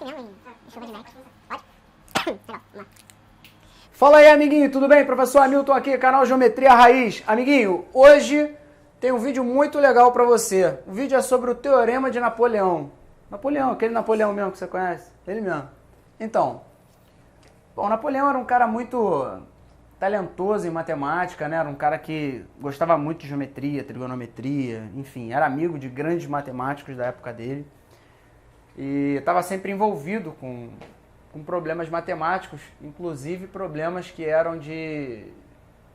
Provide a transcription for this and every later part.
F mesmo em chuva de Mac. Pode? Legal, vamos lá. Fala aí, amiguinho, tudo bem? Professor Hamilton aqui, canal Geometria Raiz. Amiguinho, hoje tem um vídeo muito legal para você. O vídeo é sobre o Teorema de Napoleão. Napoleão, aquele Napoleão mesmo que você conhece? Ele mesmo. Então, bom, Napoleão era um cara muito talentoso em matemática, né? Era um cara que gostava muito de geometria, trigonometria, enfim, era amigo de grandes matemáticos da época dele. E estava sempre envolvido com problemas matemáticos, inclusive problemas que eram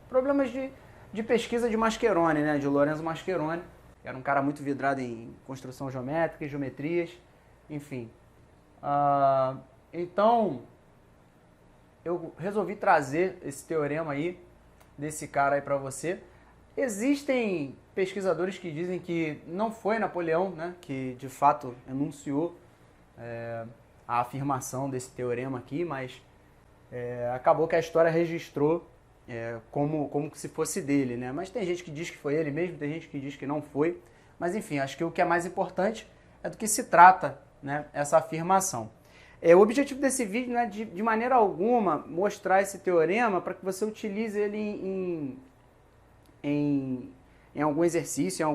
problemas de pesquisa de Mascheroni, né? De Lorenzo Mascheroni, que era um cara muito vidrado em construção geométrica e geometrias, enfim. Então, eu resolvi trazer esse teorema aí, desse cara aí para você. Existem pesquisadores que dizem que não foi Napoleão, né, que de fato enunciou a afirmação desse teorema aqui, mas acabou que a história registrou como se fosse dele, né? Mas tem gente que diz que foi ele mesmo, tem gente que diz que não foi. Mas enfim, acho que o que é mais importante é do que se trata, né, essa afirmação. O objetivo desse vídeo não é de maneira alguma mostrar esse teorema para que você utilize ele em algum exercício,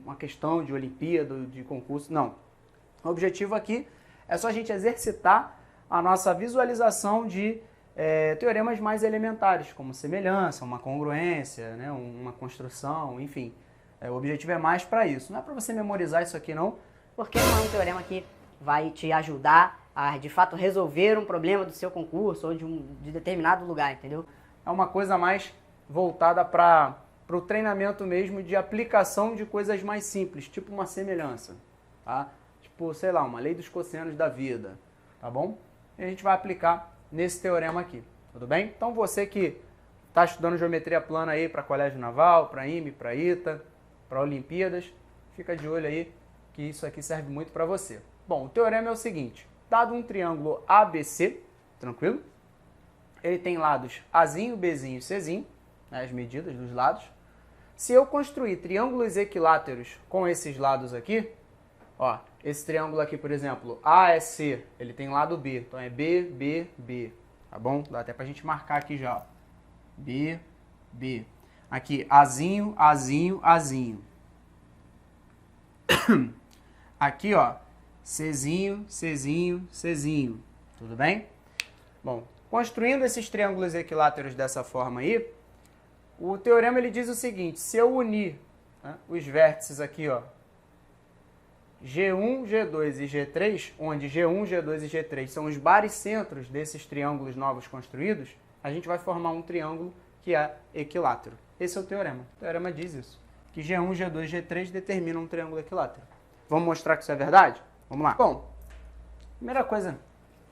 uma questão de Olimpíada, de concurso, não. O objetivo aqui é só a gente exercitar a nossa visualização de teoremas mais elementares, como semelhança, uma congruência, né, uma construção, enfim. O objetivo é mais para isso. Não é para você memorizar isso aqui não, porque não é um teorema que vai te ajudar a, de fato, resolver um problema do seu concurso ou de determinado lugar, entendeu? É uma coisa mais voltada para o treinamento mesmo de aplicação de coisas mais simples, tipo uma semelhança, tá? Tipo, sei lá, uma lei dos cossenos da vida, tá bom? E a gente vai aplicar nesse teorema aqui, tudo bem? Então você que está estudando geometria plana aí para Colégio Naval, para IME, para ITA, para Olimpíadas, fica de olho aí que isso aqui serve muito para você. Bom, o teorema é o seguinte, dado um triângulo ABC, tranquilo? Ele tem lados Azinho, Bzinho e Czinho, né, as medidas dos lados. Se eu construir triângulos equiláteros com esses lados aqui, ó, esse triângulo aqui, por exemplo, AEC, ele tem lado B, então é B, B, B, tá bom? Dá até pra gente marcar aqui já, ó. B, B. Aqui, Azinho, Azinho, Azinho. Aqui, ó, Czinho, Czinho, Czinho, tudo bem? Bom, construindo esses triângulos equiláteros dessa forma aí, o teorema ele diz o seguinte, se eu unir, né, os vértices aqui, ó, G1, G2 e G3, onde G1, G2 e G3 são os baricentros desses triângulos novos construídos, a gente vai formar um triângulo que é equilátero. Esse é o teorema. O teorema diz isso, que G1, G2 e G3 determinam um triângulo equilátero. Vamos mostrar que isso é verdade? Vamos lá. Bom, a primeira coisa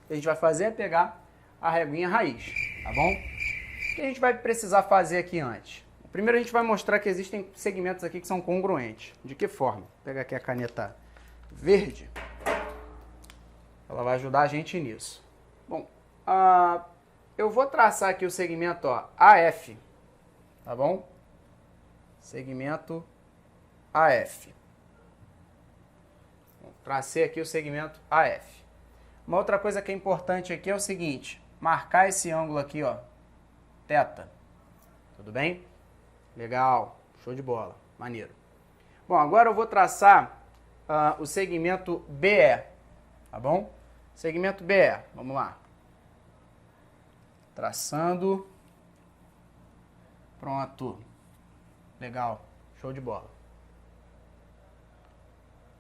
que a gente vai fazer é pegar a reguinha raiz, tá bom? O que a gente vai precisar fazer aqui antes? Primeiro a gente vai mostrar que existem segmentos aqui que são congruentes. De que forma? Vou pegar aqui a caneta verde. Ela vai ajudar a gente nisso. Bom, eu vou traçar aqui o segmento, ó, AF, tá bom? Segmento AF. Tracei aqui o segmento AF. Uma outra coisa que é importante aqui é o seguinte, marcar esse ângulo aqui, ó, θ. Tudo bem? Legal, show de bola, maneiro. Bom, agora eu vou traçar o segmento BE, tá bom? Segmento BE, vamos lá. Traçando. Pronto. Legal, show de bola.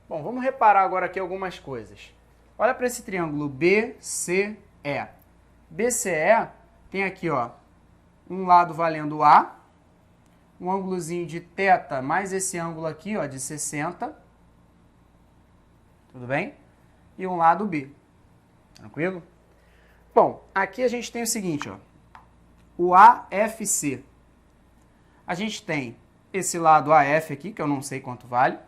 Bom, vamos reparar agora aqui algumas coisas. Olha para esse triângulo BCE. BCE tem aqui, ó, um lado valendo A, um ângulozinho de θ mais esse ângulo aqui, ó, de 60. Tudo bem? E um lado B. Tranquilo? Bom, aqui a gente tem o seguinte, ó, o AFC. A gente tem esse lado AF aqui, que eu não sei quanto vale.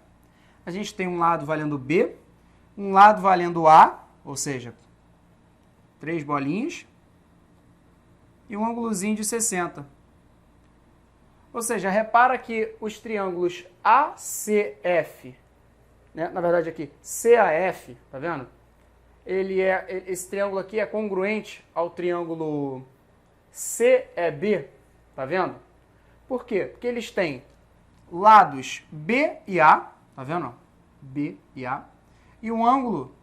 A gente tem um lado valendo B, um lado valendo A, ou seja, 3 bolinhas, e um ângulozinho de 60. Ou seja, repara que os triângulos ACF, né, na verdade aqui, CAF, tá vendo? esse triângulo aqui é congruente ao triângulo CEB, tá vendo? Por quê? Porque eles têm lados B e A, tá vendo? B e A, e um ângulo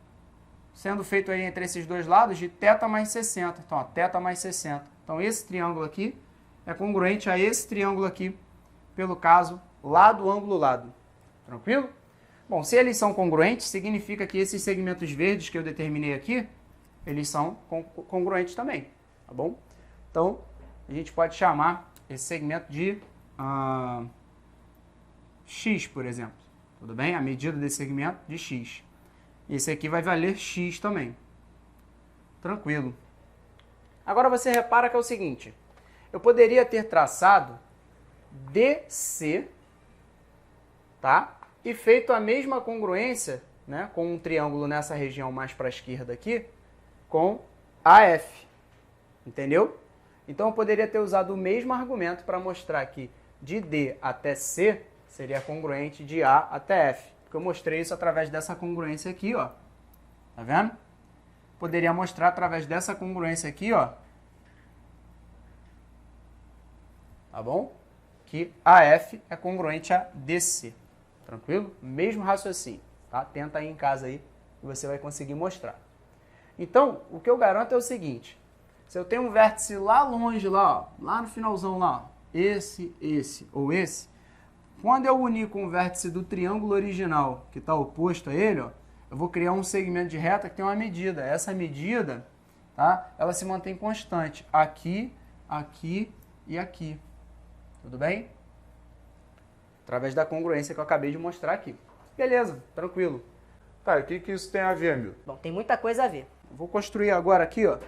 sendo feito aí entre esses dois lados de θ mais 60. Então, ó, θ mais 60. Então, esse triângulo aqui é congruente a esse triângulo aqui, pelo caso, lado, ângulo, lado. Tranquilo? Bom, se eles são congruentes, significa que esses segmentos verdes que eu determinei aqui, eles são congruentes também, tá bom? Então, a gente pode chamar esse segmento de x, por exemplo. Tudo bem? A medida desse segmento de x. Esse aqui vai valer x também. Tranquilo. Agora você repara que é o seguinte. Eu poderia ter traçado DC, tá? E feito a mesma congruência, né, com um triângulo nessa região mais para a esquerda aqui, com AF. Entendeu? Então eu poderia ter usado o mesmo argumento para mostrar que de D até C seria congruente de A até F. Porque eu mostrei isso através dessa congruência aqui, ó. Tá vendo? Poderia mostrar através dessa congruência aqui, ó. Tá bom? Que AF é congruente a DC. Tranquilo? Mesmo raciocínio, tá? Tenta aí em casa aí e você vai conseguir mostrar. Então, o que eu garanto é o seguinte. Se eu tenho um vértice lá longe, lá, ó, lá no finalzão lá, ó, esse ou esse, quando eu unir com o vértice do triângulo original, que está oposto a ele, ó, eu vou criar um segmento de reta que tem uma medida. Essa medida, tá? Ela se mantém constante. Aqui, aqui e aqui. Tudo bem? Através da congruência que eu acabei de mostrar aqui. Beleza, tranquilo. Tá, e o que isso tem a ver, meu? Bom, tem muita coisa a ver. Vou construir agora aqui, ó,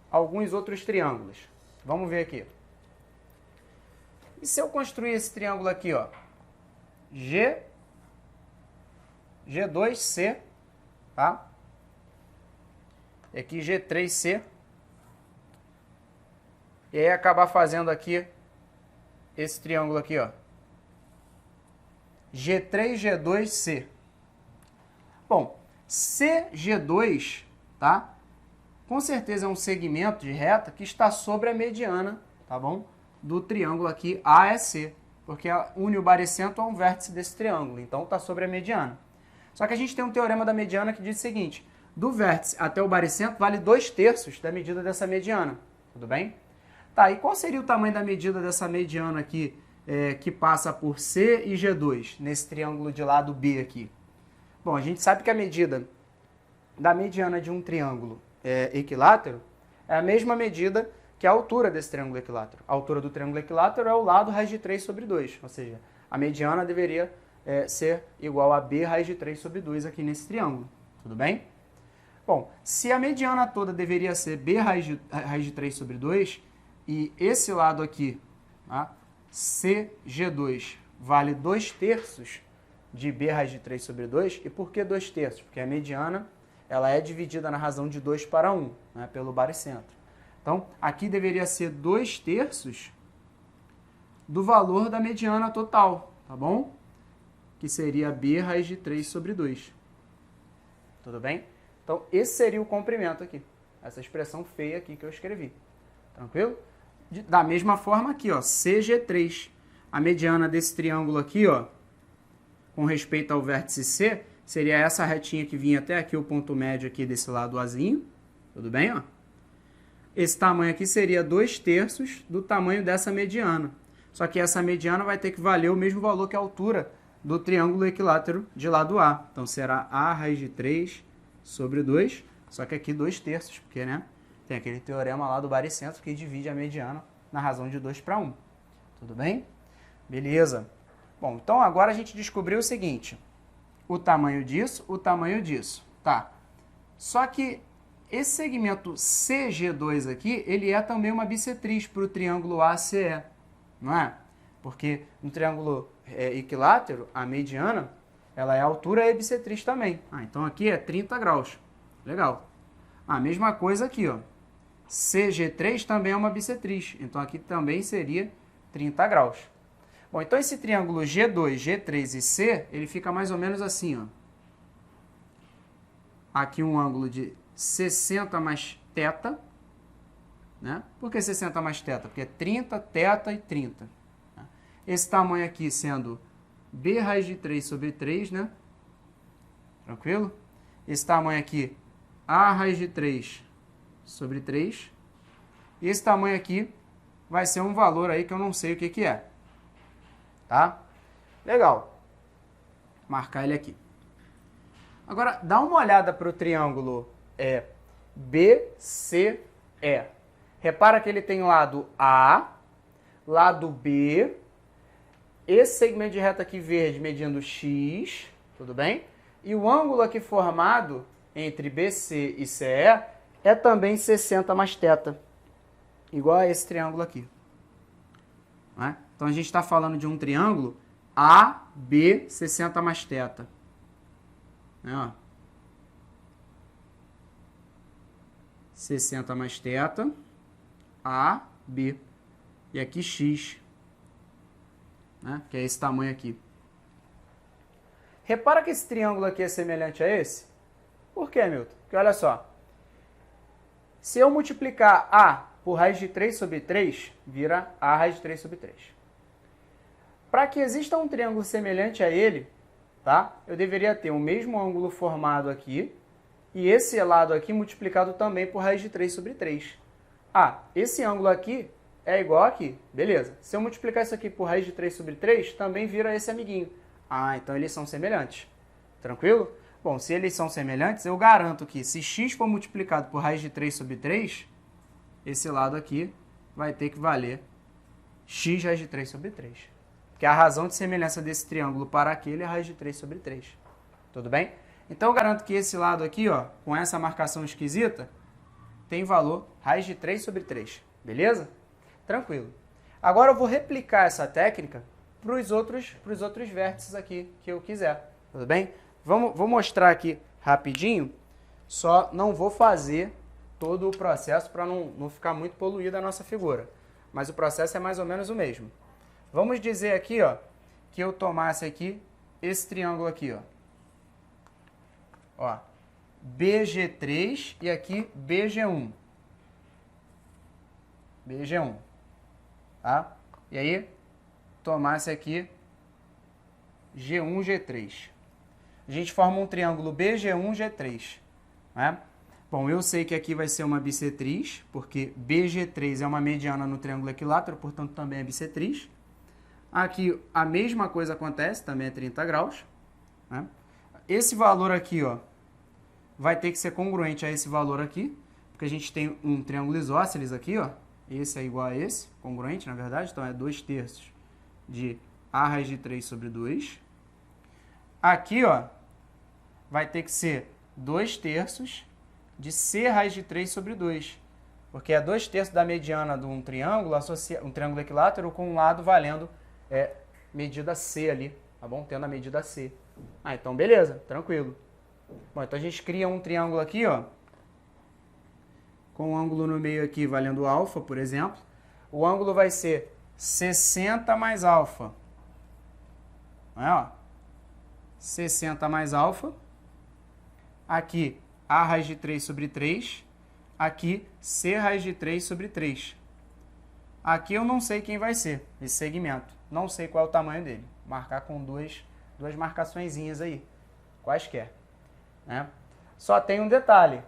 alguns outros triângulos. Vamos ver aqui. E se eu construir esse triângulo aqui, ó, G2C, tá? E aqui G3C. E aí acabar fazendo aqui esse triângulo aqui, ó. G3, G2, C. Bom, CG2, tá? Com certeza é um segmento de reta que está sobre a mediana, tá bom? Do triângulo aqui AEC, porque une o baricentro a um vértice desse triângulo, então está sobre a mediana. Só que a gente tem um teorema da mediana que diz o seguinte, do vértice até o baricentro vale 2/3 da medida dessa mediana, tudo bem? Tá, e qual seria o tamanho da medida dessa mediana aqui, que passa por C e G2, nesse triângulo de lado B aqui? Bom, a gente sabe que a medida da mediana de um triângulo equilátero é a mesma medida que a altura desse triângulo equilátero. A altura do triângulo equilátero é o lado raiz de 3 sobre 2, ou seja, a mediana deveria ser igual a B raiz de 3 sobre 2 aqui nesse triângulo, tudo bem? Bom, se a mediana toda deveria ser B raiz de 3 sobre 2, e esse lado aqui, tá? CG2 vale 2/3 de B raiz de 3 sobre 2. E por que 2/3? Porque a mediana ela é dividida na razão de 2 para 1, né, pelo baricentro. Então, aqui deveria ser 2/3 do valor da mediana total, tá bom? Que seria B raiz de 3 sobre 2. Tudo bem? Então, esse seria o comprimento aqui. Essa expressão feia aqui que eu escrevi. Tranquilo? Da mesma forma aqui, ó, CG3. A mediana desse triângulo aqui, ó, com respeito ao vértice C, seria essa retinha que vinha até aqui, o ponto médio aqui desse lado Azinho. Tudo bem, ó? Esse tamanho aqui seria 2/3 do tamanho dessa mediana. Só que essa mediana vai ter que valer o mesmo valor que a altura do triângulo equilátero de lado A. Então, será A raiz de 3 sobre 2, só que aqui 2/3, porque, né, tem aquele teorema lá do baricentro que divide a mediana na razão de 2 para 1. Tudo bem? Beleza. Bom, então agora a gente descobriu o seguinte. O tamanho disso, o tamanho disso. Tá. Só que esse segmento CG2 aqui, ele é também uma bissetriz para o triângulo ACE, não é? Porque no triângulo equilátero, a mediana, ela é altura e bissetriz também. Então aqui é 30 graus. Legal. A mesma coisa aqui, ó. CG3 também é uma bissetriz. Então aqui também seria 30 graus. Bom, então esse triângulo G2, G3 e C, ele fica mais ou menos assim, ó. aqui um ângulo de 60 mais θ, né? Por que 60 mais θ? Porque é 30, θ e 30. Né? Esse tamanho aqui sendo b raiz de 3 sobre 3, né? Tranquilo? Esse tamanho aqui, a raiz de 3 sobre 3. E esse tamanho aqui vai ser um valor aí que eu não sei o que que é. Tá? Legal. Marcar ele aqui. Agora, dá uma olhada para o triângulo BCE. Repara que ele tem lado A, lado B, esse segmento de reta aqui verde medindo x, tudo bem? E o ângulo aqui formado entre BC e CE é também 60 mais θ, igual a esse triângulo aqui. Né? Então, a gente está falando de um triângulo AB 60 mais θ. Né, ó. 60 mais θ, A, B. E aqui x, né, que é esse tamanho aqui. Repara que esse triângulo aqui é semelhante a esse. Por quê, Milton? Porque olha só. Se eu multiplicar A por raiz de 3 sobre 3, vira A raiz de 3 sobre 3. Para que exista um triângulo semelhante a ele, tá? Eu deveria ter o mesmo ângulo formado aqui e esse lado aqui multiplicado também por raiz de 3 sobre 3. Ah, esse ângulo aqui é igual aqui, beleza. Se eu multiplicar isso aqui por raiz de 3 sobre 3, também vira esse amiguinho. Ah, então eles são semelhantes. Tranquilo? Bom, se eles são semelhantes, eu garanto que se x for multiplicado por raiz de 3 sobre 3, esse lado aqui vai ter que valer x raiz de 3 sobre 3. Porque a razão de semelhança desse triângulo para aquele é raiz de 3 sobre 3. Tudo bem? Então eu garanto que esse lado aqui, ó, com essa marcação esquisita, tem valor raiz de 3 sobre 3. Beleza? Tranquilo. Agora eu vou replicar essa técnica para os outros vértices aqui que eu quiser. Tudo bem? Vou mostrar aqui rapidinho, só não vou fazer todo o processo para não ficar muito poluída a nossa figura. Mas o processo é mais ou menos o mesmo. Vamos dizer aqui, ó, que eu tomasse aqui esse triângulo aqui, ó. Ó, BG3 e aqui BG1. BG1. Tá? E aí, tomasse aqui G1, G3. A gente forma um triângulo BG1, G3. Né? Bom, eu sei que aqui vai ser uma bissetriz, porque BG3 é uma mediana no triângulo equilátero, portanto também é bissetriz. Aqui a mesma coisa acontece, também é 30 graus. Né? Esse valor aqui, ó, vai ter que ser congruente a esse valor aqui, porque a gente tem um triângulo isósceles aqui, ó. Esse é igual a esse, congruente, na verdade, então é 2/3 de A raiz de 3 sobre 2. Aqui, ó, vai ter que ser 2/3 de C raiz de 3 sobre 2, porque é 2/3 da mediana de um triângulo, um triângulo equilátero com um lado valendo medida C ali, tá bom? Tendo a medida C. Ah, então beleza, tranquilo. Bom, então a gente cria um triângulo aqui, ó, com um ângulo no meio aqui valendo alfa, por exemplo. O ângulo vai ser 60 mais alfa. Não é, ó? 60 mais alfa. Aqui, A raiz de 3 sobre 3. Aqui, C raiz de 3 sobre 3. Aqui eu não sei quem vai ser esse segmento. Não sei qual é o tamanho dele. Marcar com duas marcaçõezinhas aí. Quaisquer. Né? Só tem um detalhe.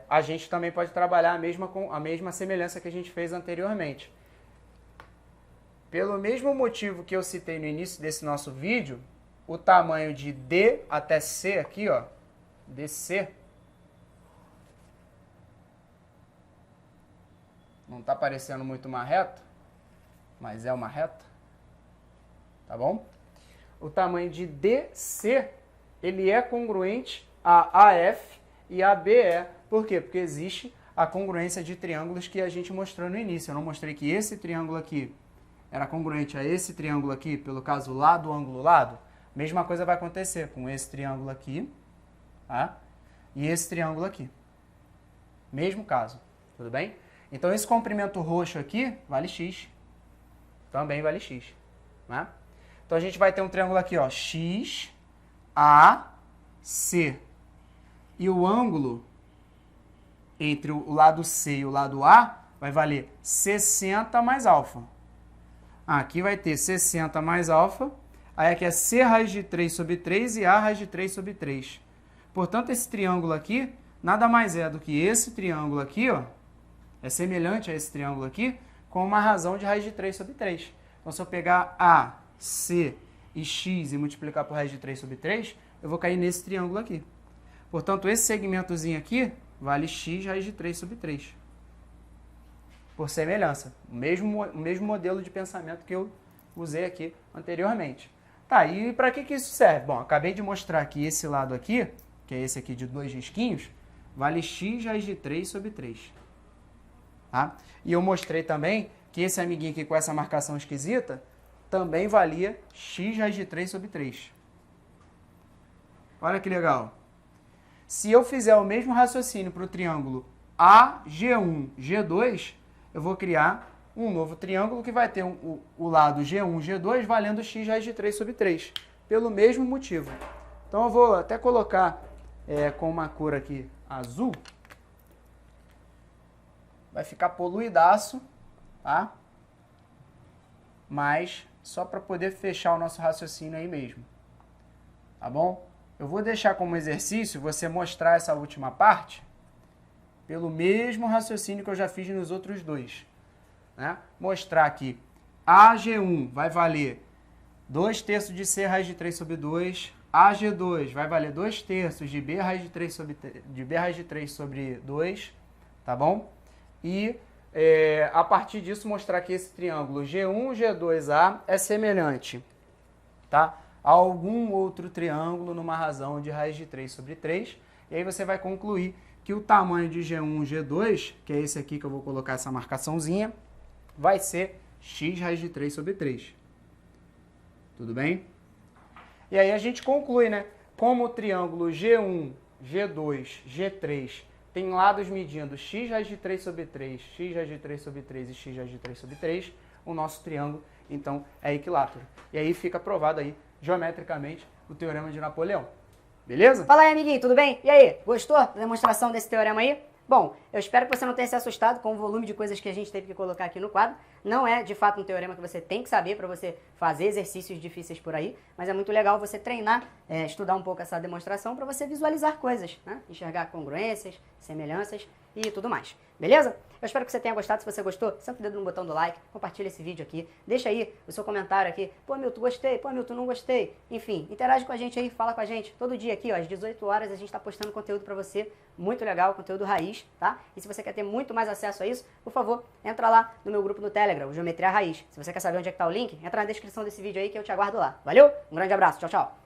A gente também pode trabalhar com a mesma semelhança que a gente fez anteriormente. Pelo mesmo motivo que eu citei no início desse nosso vídeo, o tamanho de D até C aqui, ó, DC, não está parecendo muito uma reta, mas é uma reta, tá bom? O tamanho de DC, ele é congruente a AF e a BE. Por quê? Porque existe a congruência de triângulos que a gente mostrou no início. Eu não mostrei que esse triângulo aqui era congruente a esse triângulo aqui, pelo caso lado, ângulo, lado. Mesma coisa vai acontecer com esse triângulo aqui, tá? E esse triângulo aqui. Mesmo caso, tudo bem? Então esse comprimento roxo aqui vale x. Também vale x, né? Então a gente vai ter um triângulo aqui, ó, x, A, C. E o ângulo entre o lado C e o lado A vai valer 60 mais alfa. Aqui vai ter 60 mais alfa. Aí aqui é C raiz de 3 sobre 3 e A raiz de 3 sobre 3. Portanto, esse triângulo aqui nada mais é do que esse triângulo aqui, ó, é semelhante a esse triângulo aqui, com uma razão de raiz de 3 sobre 3. Então, se eu pegar A, C e X e multiplicar por raiz de 3 sobre 3, eu vou cair nesse triângulo aqui. Portanto, esse segmentozinho aqui vale X raiz de 3 sobre 3. Por semelhança. O mesmo modelo de pensamento que eu usei aqui anteriormente. Tá, e para que isso serve? Bom, acabei de mostrar que esse lado aqui, que é esse aqui de 2 risquinhos, vale X raiz de 3 sobre 3. Tá? E eu mostrei também que esse amiguinho aqui com essa marcação esquisita também valia X raiz de 3 sobre 3. Olha que legal. Se eu fizer o mesmo raciocínio para o triângulo AG1, G2, eu vou criar um novo triângulo que vai ter o lado G1, G2 valendo X raiz de 3 sobre 3, pelo mesmo motivo. Então eu vou até colocar com uma cor aqui azul. Vai ficar poluidaço, tá? Mas só para poder fechar o nosso raciocínio aí mesmo. Tá bom? Eu vou deixar como exercício você mostrar essa última parte pelo mesmo raciocínio que eu já fiz nos outros dois. Né? Mostrar que AG1 vai valer 2/3 de C raiz de 3 sobre 2, AG2 vai valer 2/3 de B raiz de 3 sobre 2, tá bom? E a partir disso mostrar que esse triângulo G1, G2A é semelhante, tá? A algum outro triângulo numa razão de raiz de 3 sobre 3. E aí você vai concluir que o tamanho de G1, G2, que é esse aqui que eu vou colocar essa marcaçãozinha, vai ser X raiz de 3 sobre 3. Tudo bem? E aí a gente conclui, né? Como o triângulo G1, G2, G3 tem lados medindo X raiz de 3 sobre 3, X raiz de 3 sobre 3 e X raiz de 3 sobre 3, o nosso triângulo, então, é equilátero. E aí fica provado aí, geometricamente, o Teorema de Napoleão. Beleza? Fala aí, amiguinho, tudo bem? E aí, gostou da demonstração desse teorema aí? Bom, eu espero que você não tenha se assustado com o volume de coisas que a gente teve que colocar aqui no quadro. Não é, de fato, um teorema que você tem que saber para você fazer exercícios difíceis por aí, mas é muito legal você treinar, estudar um pouco essa demonstração para você visualizar coisas, né? Enxergar congruências, semelhanças e tudo mais. Beleza? Eu espero que você tenha gostado. Se você gostou, senta o dedo no botão do like, compartilha esse vídeo aqui, deixa aí o seu comentário aqui. Pô, Milton, gostei. Pô, Milton, não gostei. Enfim, interage com a gente aí, fala com a gente. Todo dia aqui, ó, às 18 horas, a gente está postando conteúdo para você. Muito legal, conteúdo raiz, tá? E se você quer ter muito mais acesso a isso, por favor, entra lá no meu grupo no Telegram, o Geometria Raiz. Se você quer saber onde é que tá o link, entra na descrição desse vídeo aí que eu te aguardo lá. Valeu? Um grande abraço. Tchau, tchau.